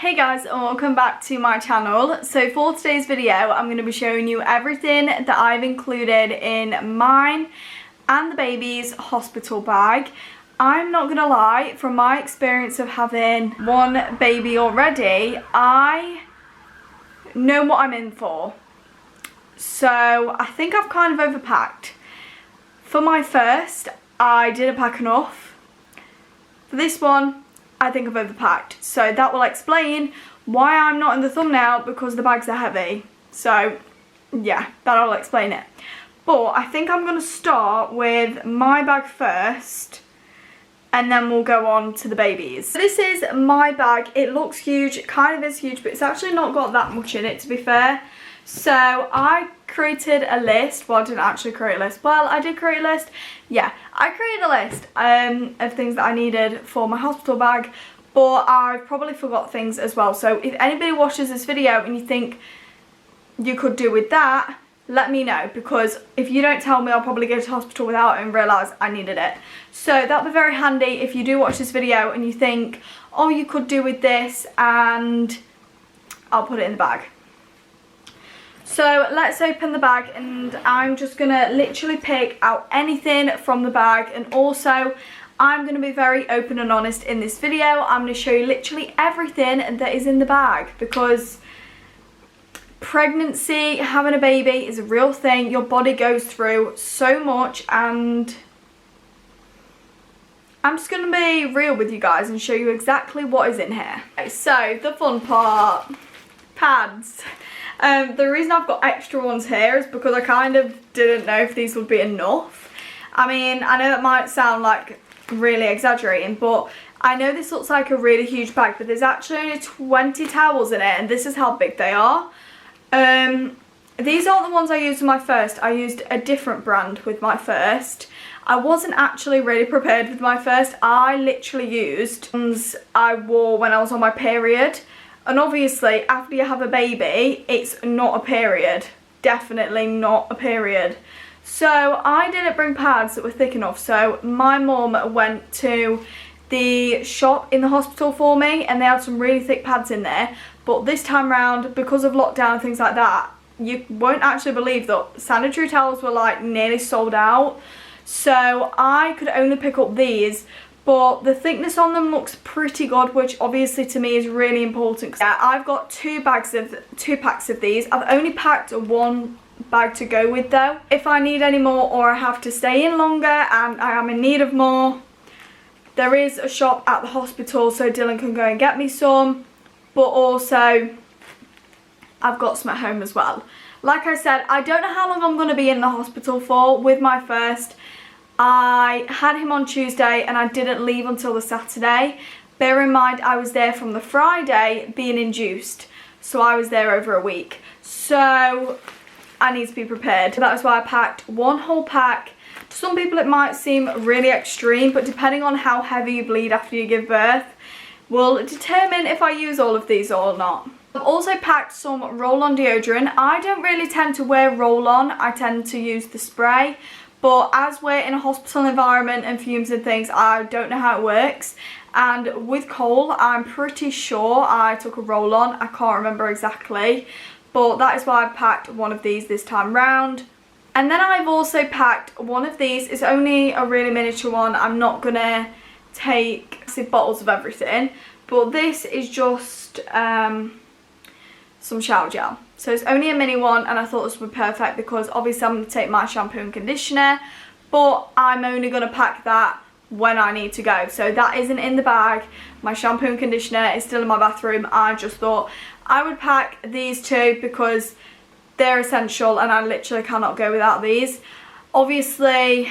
Hey guys, and welcome back to my channel. So for today's video I'm going to be showing you everything that I've included in mine and the baby's hospital bag. I'm not gonna lie, from my experience of having one baby already, I know what I'm in for. So I think I've kind of overpacked. For my first, I didn't pack enough. For this one, I think I've overpacked. So that will explain why I'm not in the thumbnail, because the bags are heavy. So yeah, that'll explain it. But I think I'm gonna start with my bag first, and then we'll go on to the babies. This is my bag. It looks huge, it kind of is huge, but it's actually not got that much in it, to be fair. So I created a list. Well, I didn't actually create a list. Well, I did create a list. Yeah, I created a list of things that I needed for my hospital bag, but I've probably forgot things as well. So if anybody watches this video and you think you could do with that, let me know, because if you don't tell me, I'll probably go to hospital without it and realise I needed it. So that'll be very handy if you do watch this video and you think, oh, you could do with this, and I'll put it in the bag. So let's open the bag, and I'm just gonna literally pick out anything from the bag. And also I'm gonna be very open and honest in this video. I'm gonna show you literally everything that is in the bag, because pregnancy, having a baby is a real thing. Your body goes through so much, and I'm just gonna be real with you guys and show you exactly what is in here. Okay, so the fun part, pads. The reason I've got extra ones here is because I kind of didn't know if these would be enough. I mean, I know that might sound like really exaggerating, but I know this looks like a really huge bag, but there's actually only 20 towels in it, and this is how big they are. These aren't the ones I used with my first. I used a different brand with my first. I wasn't actually really prepared with my first. I literally used ones I wore when I was on my period. And obviously, after you have a baby, it's not a period. Definitely not a period. So I didn't bring pads that were thick enough. So my mum went to the shop in the hospital for me, and they had some really thick pads in there. But this time round, because of lockdown and things like that, you won't actually believe that sanitary towels were like nearly sold out. So I could only pick up these. But the thickness on them looks pretty good, which obviously to me is really important. Yeah, I've got two packs of these. I've only packed one bag to go with though. If I need any more, or I have to stay in longer and I am in need of more, there is a shop at the hospital, so Dylan can go and get me some. But also, I've got some at home as well. Like I said, I don't know how long I'm going to be in the hospital for with my first. I had him on Tuesday and I didn't leave until the Saturday. Bear in mind, I was there from the Friday being induced. So I was there over a week. So I need to be prepared. That is why I packed one whole pack. To some people it might seem really extreme, but depending on how heavy you bleed after you give birth will determine if I use all of these or not. I've also packed some roll-on deodorant. I don't really tend to wear roll-on. I tend to use the spray. But as we're in a hospital environment and fumes and things, I don't know how it works. And with Cole, I'm pretty sure I took a roll-on. I can't remember exactly. But that is why I packed one of these this time round. And then I've also packed one of these. It's only a really miniature one. I'm not going to take bottles of everything. But this is just some shower gel. So it's only a mini one, and I thought this would be perfect because obviously I'm going to take my shampoo and conditioner, but I'm only going to pack that when I need to go. So that isn't in the bag. My shampoo and conditioner is still in my bathroom. I just thought I would pack these two because they're essential and I literally cannot go without these. Obviously,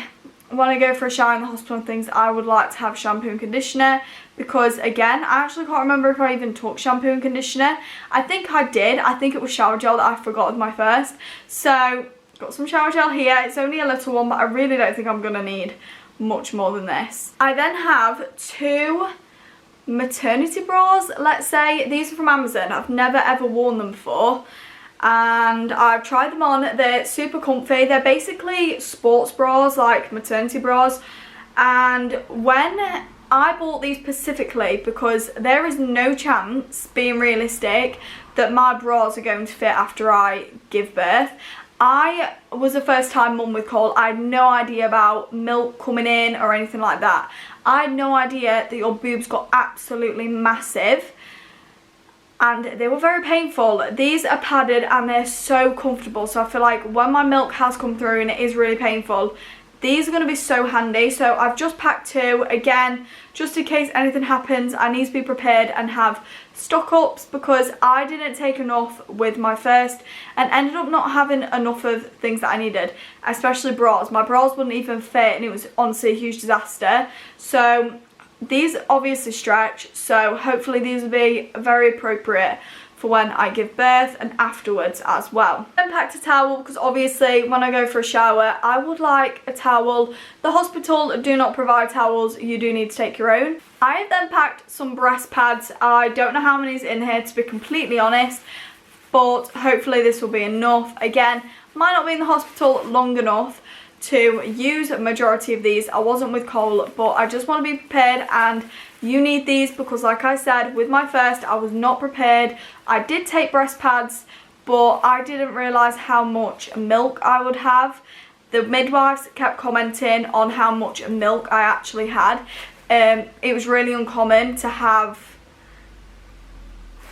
when I go for a shower in the hospital and things, I would like to have shampoo and conditioner, because again, I actually can't remember if I even took shampoo and conditioner. I think I did. I think it was shower gel that I forgot with my first. So got some shower gel here. It's only a little one, but I really don't think I'm gonna need much more than this. I then have two maternity bras, let's say. These are from Amazon. I've never ever worn them before, and I've tried them on. They're super comfy. They're basically sports bras, like maternity bras. And when I bought these specifically because there is no chance, being realistic, that my bras are going to fit after I give birth. I was a first time mum with Cole. I had no idea about milk coming in or anything like that. I had no idea that your boobs got absolutely massive, and they were very painful. These are padded and they're so comfortable, so I feel like when my milk has come through and it is really painful, these are going to be so handy. So I've just packed 2, again, just in case anything happens. I need to be prepared and have stock ups, because I didn't take enough with my first and ended up not having enough of things that I needed, especially bras. My bras wouldn't even fit and it was honestly a huge disaster. So these obviously stretch, so hopefully these will be very appropriate for when I give birth and afterwards as well. Then packed a towel, because obviously when I go for a shower I would like a towel. The hospital do not provide towels, you do need to take your own. I have then packed some breast pads. I don't know how many is in here, to be completely honest, but hopefully this will be enough. Again, might not be in the hospital long enough to use a majority of these. I wasn't with Cole, but I just want to be prepared, and you need these because, like I said, with my first I was not prepared. I did take breast pads, but I didn't realise how much milk I would have. The midwives kept commenting on how much milk I actually had. It was really uncommon to have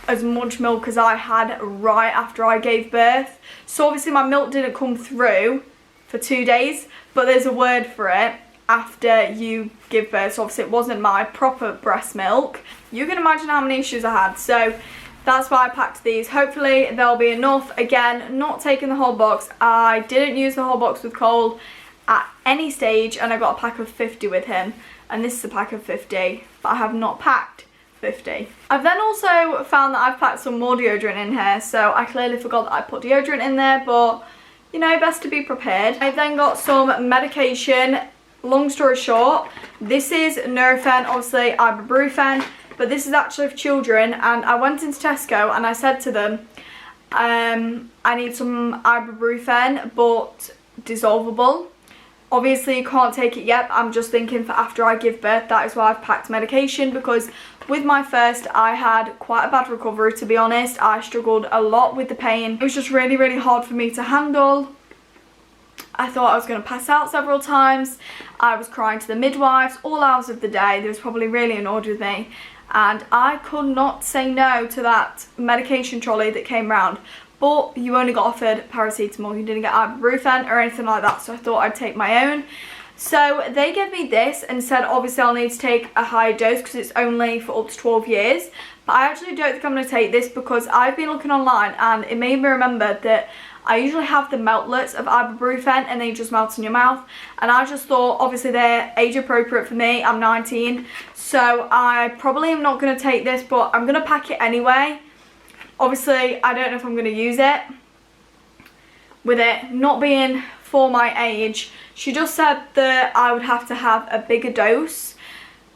as much milk as I had right after I gave birth. So obviously my milk didn't come through for 2 days, but there's a word for it after you give birth. So obviously it wasn't my proper breast milk. You can imagine how many issues I had, so that's why I packed these. Hopefully there'll be enough. Again, not taking the whole box. I didn't use the whole box with Cole at any stage, and I got a pack of 50 with him, and this is a pack of 50, but I have not packed 50. I've then also found that I've packed some more deodorant in here, so I clearly forgot that I put deodorant in there, but you know, best to be prepared. I've then got some medication. Long story short, this is Nurofen, obviously ibuprofen, but this is actually for children. And I went into Tesco and I said to them, I need some ibuprofen, but dissolvable. Obviously you can't take it yet, but I'm just thinking for after I give birth. That is why I've packed medication, because with my first I had quite a bad recovery, to be honest. I struggled a lot with the pain. It was just really, really hard for me to handle. I thought I was going to pass out several times. I was crying to the midwives all hours of the day. They was probably really annoyed with me, and I could not say no to that medication trolley that came round. But you only got offered paracetamol, you didn't get ibuprofen or anything like that, so I thought I'd take my own. So they gave me this and said obviously I'll need to take a higher dose because it's only for up to 12 years. But I actually don't think I'm going to take this, because I've been looking online and it made me remember that I usually have the meltlets of ibuprofen and they just melt in your mouth. And I just thought obviously they're age appropriate for me, I'm 19. So I probably am not going to take this, but I'm going to pack it anyway. Obviously, I don't know if I'm going to use it. With it not being for my age, she just said that I would have to have a bigger dose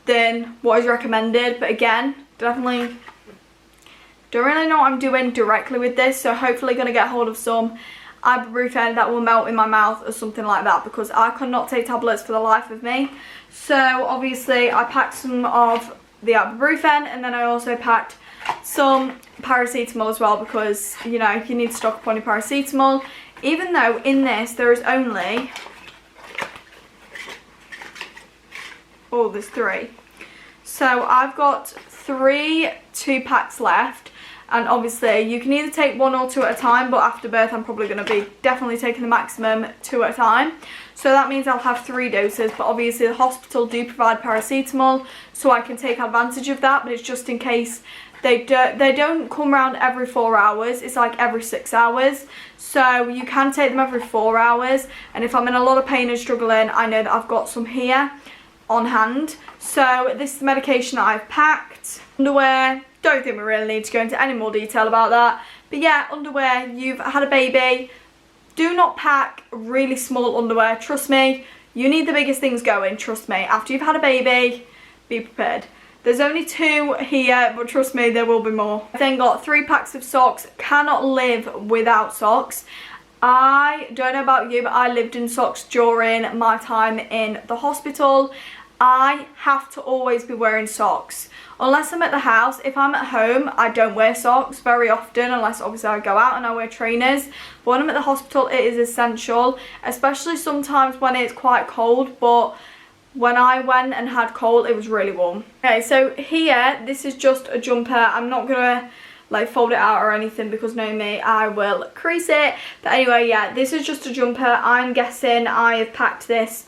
than what is recommended. But again, definitely don't really know what I'm doing directly with this. So hopefully going to get hold of some ibuprofen that will melt in my mouth or something like that, because I could not take tablets for the life of me. So obviously I packed some of the ibuprofen, and then I also packed some paracetamol as well, because you know you need to stock up on your paracetamol, even though in this there is only there's 3. So I've got 3 2-packs left, and obviously you can either take 1 or 2 at a time, but after birth I'm probably going to be definitely taking the maximum 2 at a time. So that means I'll have 3 doses, but obviously the hospital do provide paracetamol, so I can take advantage of that, but it's just in case. They don't come around every 4 hours, it's like every 6 hours. So you can take them every 4 hours, and if I'm in a lot of pain and struggling, I know that I've got some here on hand. So this is the medication that I've packed. Underwear, don't think we really need to go into any more detail about that. But yeah, underwear, you've had a baby, do not pack really small underwear. Trust me, you need the biggest things going, trust me. After you've had a baby, be prepared. There's only 2 here, but trust me, there will be more. I've then got 3 packs of socks. Cannot live without socks. I don't know about you, but I lived in socks during my time in the hospital. I have to always be wearing socks. Unless I'm at the house. If I'm at home, I don't wear socks very often, unless obviously I go out and I wear trainers. But when I'm at the hospital, it is essential, especially sometimes when it's quite cold. But when I went and had cold, it was really warm. Okay, so here, this is just a jumper. I'm not gonna like fold it out or anything because know me, I will crease it. But anyway, yeah, this is just a jumper. I'm guessing I have packed this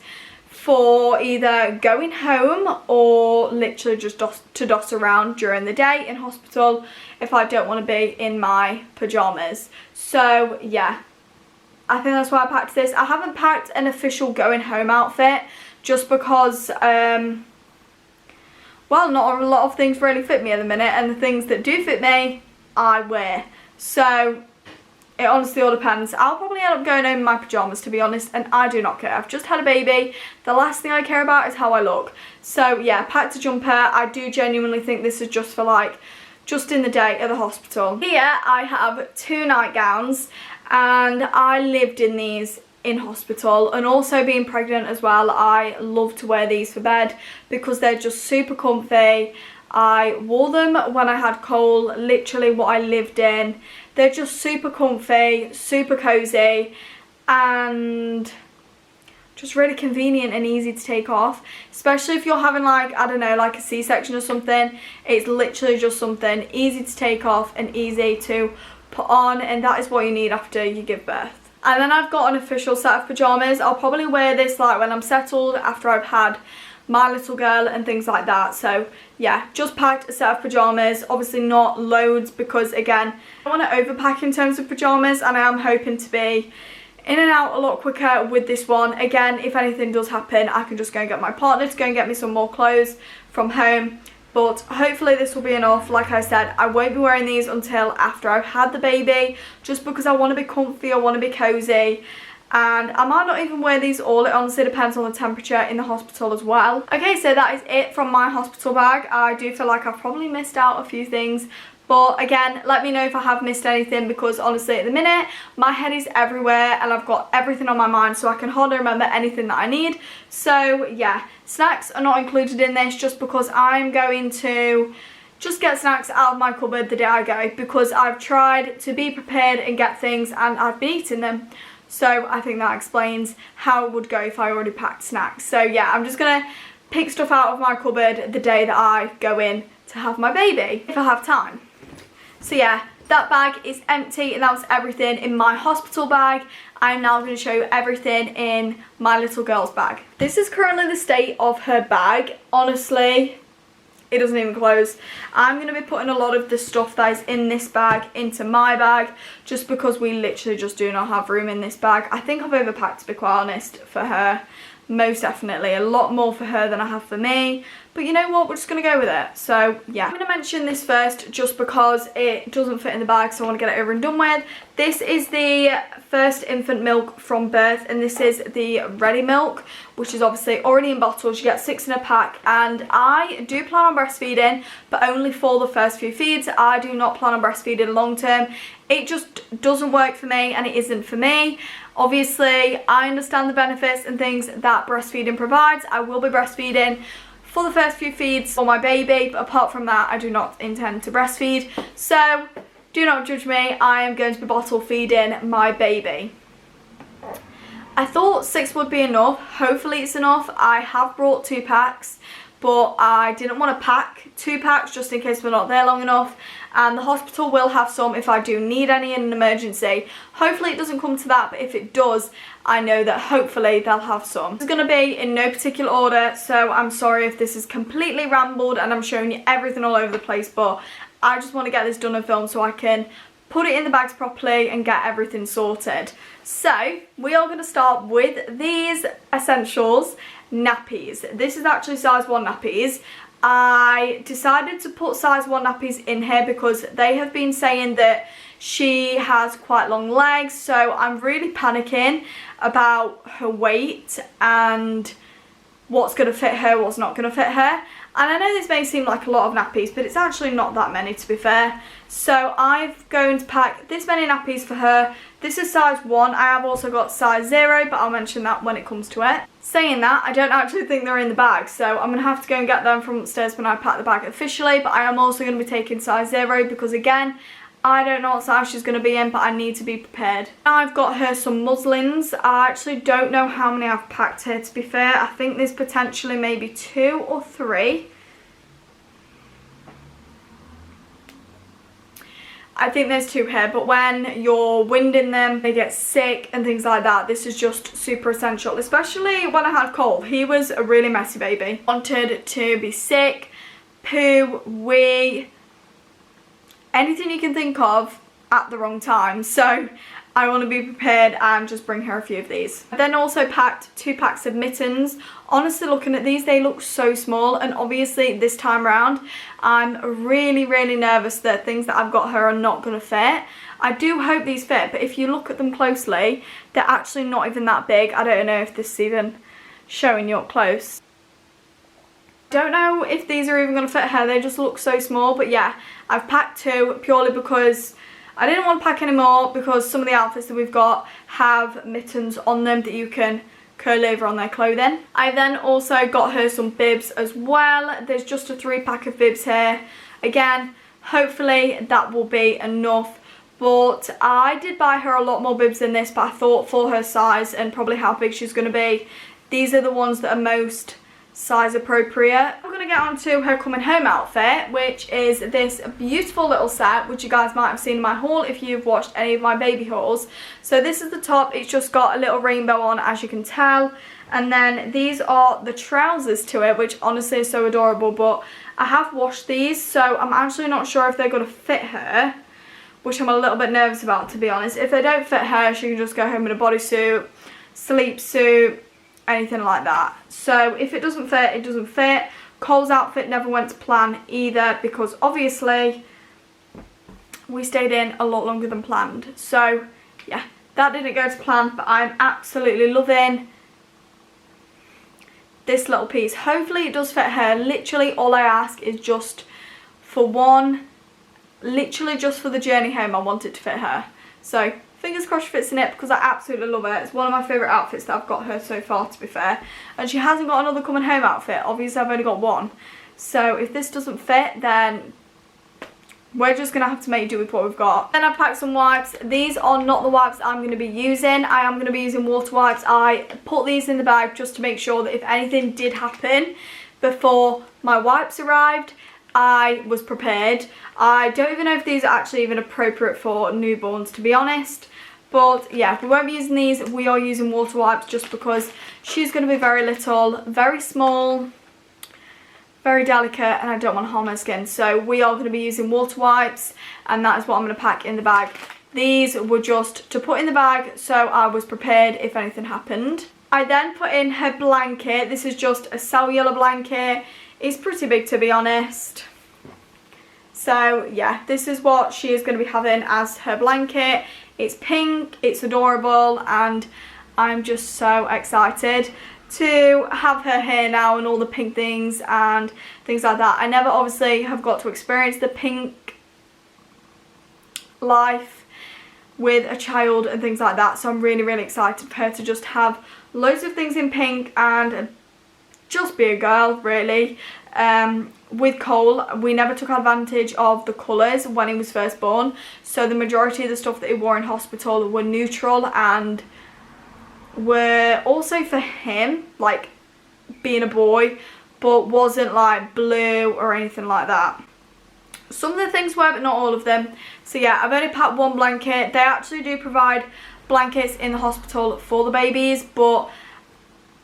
for either going home or literally just to doss around during the day in hospital if I don't want to be in my pyjamas. So yeah, I think that's why I packed this. I haven't packed an official going home outfit just because well, not a lot of things really fit me at the minute, and the things that do fit me I wear. So it honestly all depends. I'll probably end up going home in my pyjamas, to be honest, and I do not care. I've just had a baby. The last thing I care about is how I look. So yeah, packed a jumper. I do genuinely think this is just for like, just in the day at the hospital. Here I have 2 nightgowns, and I lived in these in hospital, and also being pregnant as well. I love to wear these for bed because they're just super comfy. I wore them when I had Cole, literally what I lived in. They're just super comfy, super cozy, and just really convenient and easy to take off. Especially if you're having like, I don't know, like a C-section or something. It's literally just something easy to take off and easy to put on, and that is what you need after you give birth. And then I've got an official set of pyjamas. I'll probably wear this like when I'm settled, after I've had my little girl and things like that. So yeah, just packed a set of pyjamas. Obviously not loads because again, I don't want to overpack in terms of pyjamas, and I am hoping to be in and out a lot quicker with this one. Again, if anything does happen, I can just go and get my partner to go and get me some more clothes from home. But hopefully this will be enough. Like I said, I won't be wearing these until after I've had the baby, just because I want to be comfy, I want to be cozy. And I might not even wear these all. It honestly depends on the temperature in the hospital as well. Okay, so that is it from my hospital bag. I do feel like I've probably missed out a few things, but again, let me know if I have missed anything, because honestly at the minute my head is everywhere and I've got everything on my mind, so I can hardly remember anything that I need. So yeah, snacks are not included in this just because I'm going to just get snacks out of my cupboard the day I go, because I've tried to be prepared and get things and I've been eating them. So I think that explains how it would go if I already packed snacks. So yeah, I'm just gonna pick stuff out of my cupboard the day that I go in to have my baby, if I have time. So yeah, that bag is empty, and that was everything in my hospital bag. I'm now going to show you everything in my little girl's bag. This is currently the state of her bag. Honestly, it doesn't even close. I'm going to be putting a lot of the stuff that is in this bag into my bag, just because we literally just do not have room in this bag. I think I've overpacked, to be quite honest, for her. Most definitely. A lot more for her than I have for me. But you know what? We're just going to go with it. So yeah, I'm going to mention this first just because it doesn't fit in the bag, so I want to get it over and done with. This is the first infant milk from birth, and this is the ready milk, which is obviously already in bottles. You get 6 in a pack, and I do plan on breastfeeding, but only for the first few feeds. I do not plan on breastfeeding long term. It just doesn't work for me, and it isn't for me. Obviously, I understand the benefits and things that breastfeeding provides. I will be breastfeeding for the first few feeds for my baby, but apart from that, I do not intend to breastfeed. So do not judge me. I am going to be bottle feeding my baby. I thought 6 would be enough. Hopefully it's enough. I have brought 2 packs, but I didn't want to pack 2 packs just in case we're not there long enough. And the hospital will have some if I do need any in an emergency. Hopefully it doesn't come to that, but if it does, I know that hopefully they'll have some. It's going to be in no particular order, so I'm sorry if this is completely rambled and I'm showing you everything all over the place, but I just want to get this done and filmed so I can put it in the bags properly and get everything sorted. So we are going to start with these essentials nappies. This is actually size 1 nappies. I decided to put size 1 nappies in here because they have been saying that she has quite long legs, so I'm really panicking about her weight and what's going to fit her, what's not going to fit her. And I know this may seem like a lot of nappies, but it's actually not that many, to be fair. So I'm going to pack this many nappies for her. This is size 1. I have also got size 0, but I'll mention that when it comes to it. Saying that, I don't actually think they're in the bag, so I'm going to have to go and get them from upstairs when I pack the bag officially. But I am also going to be taking size 0 because, again, I don't know what size she's going to be in, but I need to be prepared. Now I've got her some muslins. I actually don't know how many I've packed here, to be fair. I think there's potentially maybe 2 or 3. I think there's 2 here, but when you're winding them, they get sick and things like that. This is just super essential, especially when I had Cole. He was a really messy baby. Wanted to be sick, poo, wee, anything you can think of at the wrong time. So I want to be prepared and just bring her a few of these. I then also packed 2 packs of mittens. Honestly, looking at these, they look so small, and obviously this time around I'm really nervous that things that I've got her are not going to fit. I do hope these fit, but if you look at them closely, they're actually not even that big. I don't know if this is even showing you up close. Don't know if these are even going to fit her. They just look so small. But yeah, I've packed 2 purely because I didn't want to pack any more, because some of the outfits that we've got have mittens on them that you can curl over on their clothing. I then also got her some bibs as well. There's just a 3-pack of bibs here. Again, hopefully that will be enough. But I did buy her a lot more bibs than this, but I thought for her size and probably how big she's going to be, these are the ones that are most size appropriate. We're going to get on to her coming home outfit, which is this beautiful little set, which you guys might have seen in my haul if you've watched any of my baby hauls. So this is the top. It's just got a little rainbow on, as you can tell, and then these are the trousers to it, which honestly is so adorable. But I have washed these, so I'm actually not sure if they're going to fit her, which I'm a little bit nervous about, to be honest. If they don't fit her, she can just go home in a bodysuit, sleep suit, anything like that. So if it doesn't fit, it doesn't fit. Cole's outfit never went to plan either, because obviously we stayed in a lot longer than planned. So yeah, that didn't go to plan, but I'm absolutely loving this little piece. Hopefully it does fit her. Literally all I ask is just for one, literally just for the journey home, I want it to fit her. So fingers crossed she fits in it, because I absolutely love it. It's one of my favourite outfits that I've got her so far, to be fair. And she hasn't got another coming home outfit. Obviously I've only got one. So if this doesn't fit, then we're just going to have to make do with what we've got. Then I packed some wipes. These are not the wipes I'm going to be using. I am going to be using water wipes. I put these in the bag just to make sure that if anything did happen before my wipes arrived, I was prepared. I don't even know if these are actually even appropriate for newborns, to be honest. But yeah, we won't be using these. We are using water wipes just because she's going to be very little, very small, very delicate, and I don't want to harm her skin. So we are going to be using water wipes, and that is what I'm going to pack in the bag. These were just to put in the bag so I was prepared if anything happened. I then put in her blanket. This is just a cellular blanket. It's pretty big, to be honest. So yeah, this is what she is going to be having as her blanket. It's pink, it's adorable, and I'm just so excited to have her here now and all the pink things and things like that. I never obviously have got to experience the pink life with a child and things like that, so I'm really excited for her to just have loads of things in pink and just be a girl, really. With Cole, we never took advantage of the colours when he was first born, so the majority of the stuff that he wore in hospital were neutral and were also for him, like being a boy, but wasn't like blue or anything like that. Some of the things were, but not all of them. So yeah, I've only packed one blanket. They actually do provide blankets in the hospital for the babies, but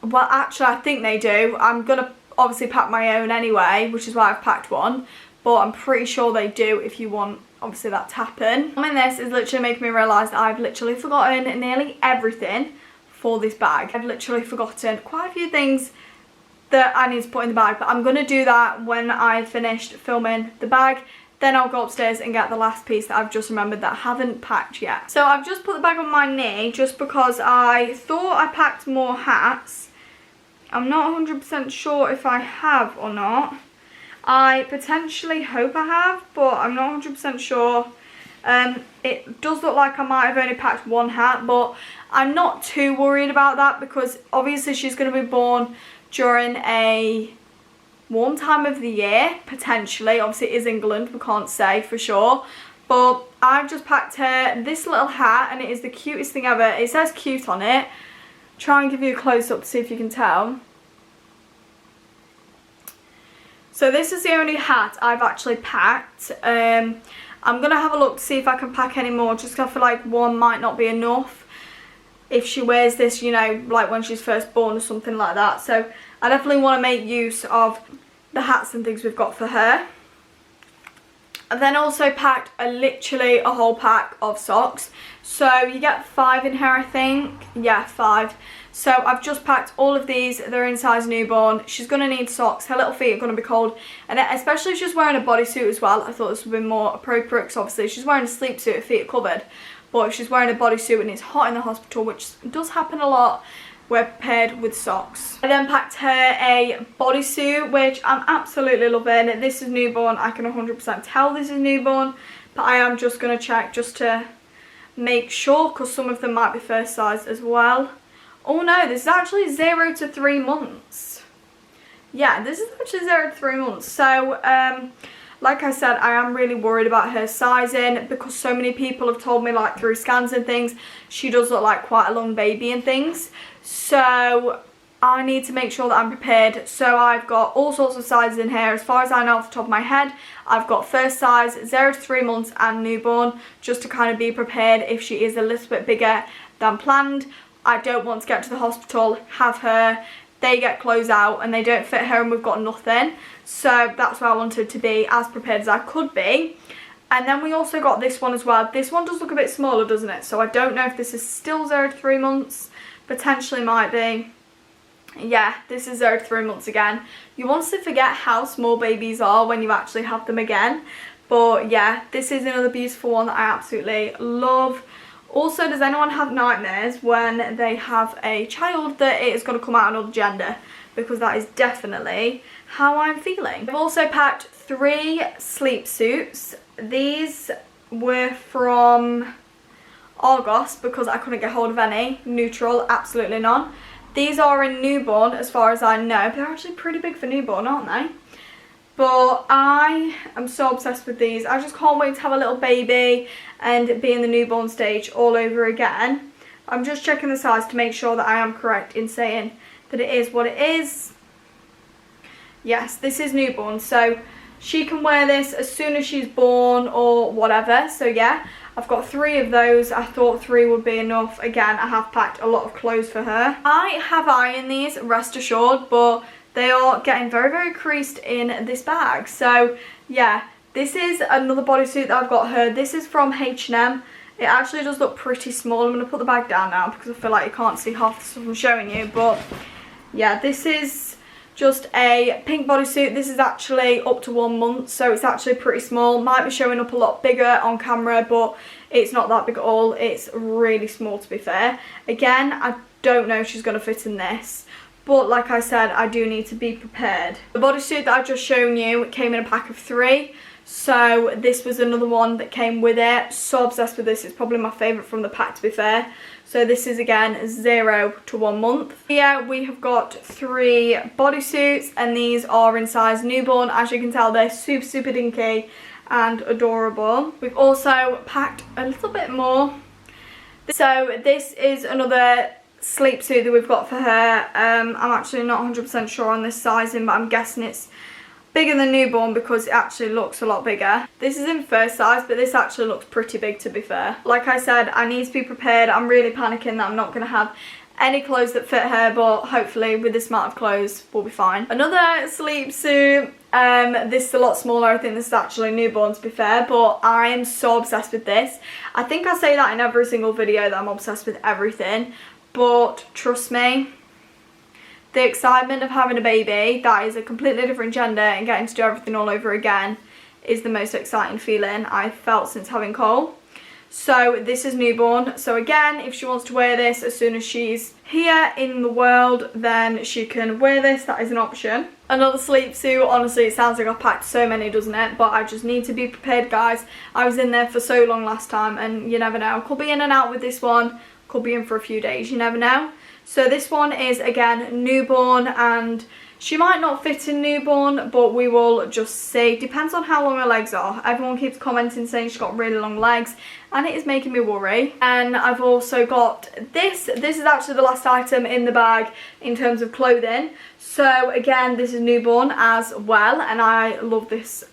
well, actually I think they do. I'm gonna obviously pack my own anyway, which is why I've packed one, but I'm pretty sure they do if you want obviously that to happen. I mean, this is literally making me realise that I've literally forgotten nearly everything for this bag. I've literally forgotten quite a few things that I need to put in the bag, but I'm going to do that when I've finished filming the bag. Then I'll go upstairs and get the last piece that I've just remembered that I haven't packed yet. So I've just put the bag on my knee just because I thought I packed more hats. I'm not 100% sure if I have or not. I potentially hope I have, but I'm not 100% sure. It does look like I might have only packed one hat, but I'm not too worried about that because obviously she's going to be born during a warm time of the year, potentially. Obviously it is England, we can't say for sure. But I've just packed her this little hat and it is the cutest thing ever. It says cute on it. Try and give you a close up to see if you can tell. So this is the only hat I've actually packed. I'm going to have a look to see if I can pack any more, just because I feel like one might not be enough if she wears this, you know, like when she's first born or something like that. So I definitely want to make use of the hats and things we've got for her. I then also packed literally a whole pack of socks. So you get 5 in here, I think. Yeah, 5. So I've just packed all of these. They're in size newborn. She's going to need socks. Her little feet are going to be cold. And especially if she's wearing a bodysuit as well, I thought this would be more appropriate because obviously she's wearing a sleep suit, her feet are covered. But if she's wearing a bodysuit and it's hot in the hospital, which does happen a lot, we're prepared with socks. I then packed her a bodysuit, which I'm absolutely loving. This is newborn. I can 100% tell this is newborn, but I am just going to check just to make sure because some of them might be first size as well. Oh no, this is actually 0 to 3 months. Yeah, this is actually 0 to 3 months. So, like I said, I am really worried about her sizing because so many people have told me, like through scans and things, she does look like quite a long baby and things. So I need to make sure that I'm prepared. So I've got all sorts of sizes in here. As far as I know off the top of my head, I've got first size, 0 to 3 months and newborn, just to kind of be prepared if she is a little bit bigger than planned. I don't want to get to the hospital, have her, they get clothes out and they don't fit her and we've got nothing. So that's why I wanted to be as prepared as I could be. And then we also got this one as well. This one does look a bit smaller, doesn't it? So I don't know if this is still 0 to 3 months. Potentially might be. Yeah, this is 0 to 3 months again. You want to forget how small babies are when you actually have them again. But yeah, this is another beautiful one that I absolutely love. Also, does anyone have nightmares when they have a child that it is going to come out another gender? Because that is definitely how I'm feeling. I've also packed 3 sleep suits. These were from Argos because I couldn't get hold of any. Neutral, absolutely none. These are in newborn as far as I know. They're actually pretty big for newborn, aren't they? But I am so obsessed with these. I just can't wait to have a little baby and be in the newborn stage all over again. I'm just checking the size to make sure that I am correct in saying that it is what it is. Yes, this is newborn. So she can wear this as soon as she's born or whatever. So yeah, I've got 3 of those. I thought 3 would be enough. Again, I have packed a lot of clothes for her. I have ironed these, rest assured, but they are getting very, very creased in this bag. So yeah, this is another bodysuit that I've got her. This is from H&M. It actually does look pretty small. I'm going to put the bag down now because I feel like you can't see half the stuff I'm showing you. But yeah, this is just a pink bodysuit. This is actually up to 1 month, so it's actually pretty small. Might be showing up a lot bigger on camera, but it's not that big at all. It's really small, to be fair. Again, I don't know if she's going to fit in this. But like I said, I do need to be prepared. The bodysuit that I've just shown you came in a pack of 3. So this was another one that came with it. So obsessed with this. It's probably my favourite from the pack, to be fair. So this is again 0 to 1 month. Here we have got 3 bodysuits and these are in size newborn. As you can tell, they're super, super dinky and adorable. We've also packed a little bit more. So this is another sleep suit that we've got for her. I'm actually not 100% sure on this sizing, but I'm guessing it's bigger than newborn because it actually looks a lot bigger. This is in first size, but this actually looks pretty big, to be fair. Like I said, I need to be prepared. I'm really panicking that I'm not going to have any clothes that fit her, but hopefully with this amount of clothes we'll be fine. Another sleep suit. This is a lot smaller. I think this is actually newborn, to be fair, but I am so obsessed with this. I think I say that in every single video that I'm obsessed with everything, but trust me, the excitement of having a baby that is a completely different gender and getting to do everything all over again is the most exciting feeling I've felt since having Cole. So this is newborn. So again, if she wants to wear this as soon as she's here in the world, then she can wear this. That is an option. Another sleep suit. Honestly, it sounds like I've packed so many, doesn't it? But I just need to be prepared, guys. I was in there for so long last time, and you never know. Could be in and out with this one. Could be in for a few days. You never know. So this one is, again, newborn, and she might not fit in newborn, but we will just see. Depends on how long her legs are. Everyone keeps commenting saying she's got really long legs, and it is making me worry. And I've also got this. This is actually the last item in the bag in terms of clothing. So again, this is newborn as well, and I love this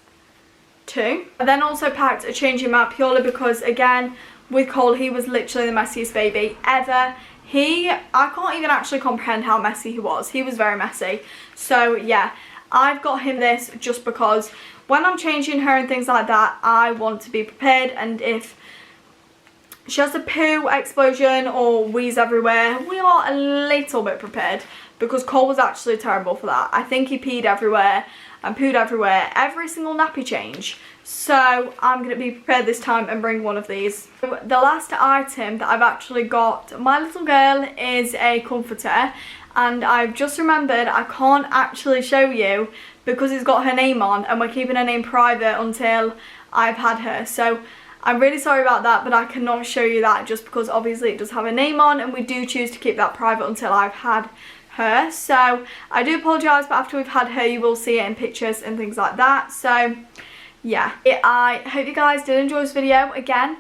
too. I then also packed a changing mat purely because, again, with Cole, he was literally the messiest baby ever. I can't even actually comprehend how messy he was. He was very messy. So yeah, I've got him this just because when I'm changing her and things like that, I want to be prepared. And if she has a poo explosion or wheeze everywhere, we are a little bit prepared, because Cole was actually terrible for that. I think he peed everywhere and pooed everywhere every single nappy change. So I'm going to be prepared this time and bring one of these. The last item that I've actually got, my little girl, is a comforter, and I've just remembered I can't actually show you because it's got her name on, and we're keeping her name private until I've had her. So I'm really sorry about that, but I cannot show you that just because obviously it does have a name on, and we do choose to keep that private until I've had her. So I do apologise, but after we've had her, you will see it in pictures and things like that. So yeah, I hope you guys did enjoy this video. Again,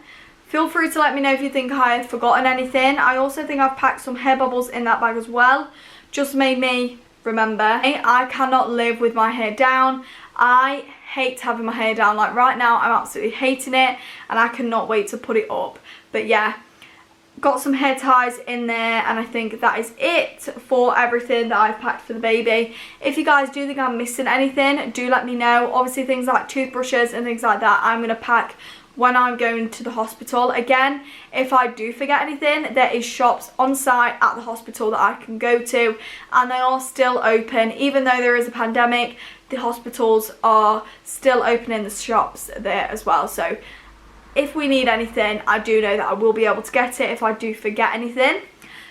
feel free to let me know if you think I had forgotten anything. I also think I've packed some hair bubbles in that bag as well. Just made me remember. I cannot live with my hair down. I hate having my hair down. Like right now, I'm absolutely hating it, and I cannot wait to put it up. But yeah, got some hair ties in there, and I think that is it for everything that I've packed for the baby. If you guys do think I'm missing anything, do let me know. Obviously things like toothbrushes and things like that, I'm going to pack when I'm going to the hospital. Again, if I do forget anything, there is shops on site at the hospital that I can go to, and they are still open. Even though there is a pandemic, the hospitals are still opening the shops there as well. So if we need anything, I do know that I will be able to get it if I do forget anything.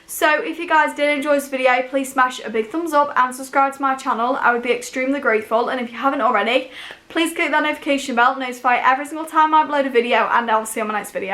So if you guys did enjoy this video, please smash a big thumbs up and subscribe to my channel. I would be extremely grateful. And if you haven't already, please click that notification bell to notify every single time I upload a video, and I'll see you on my next video.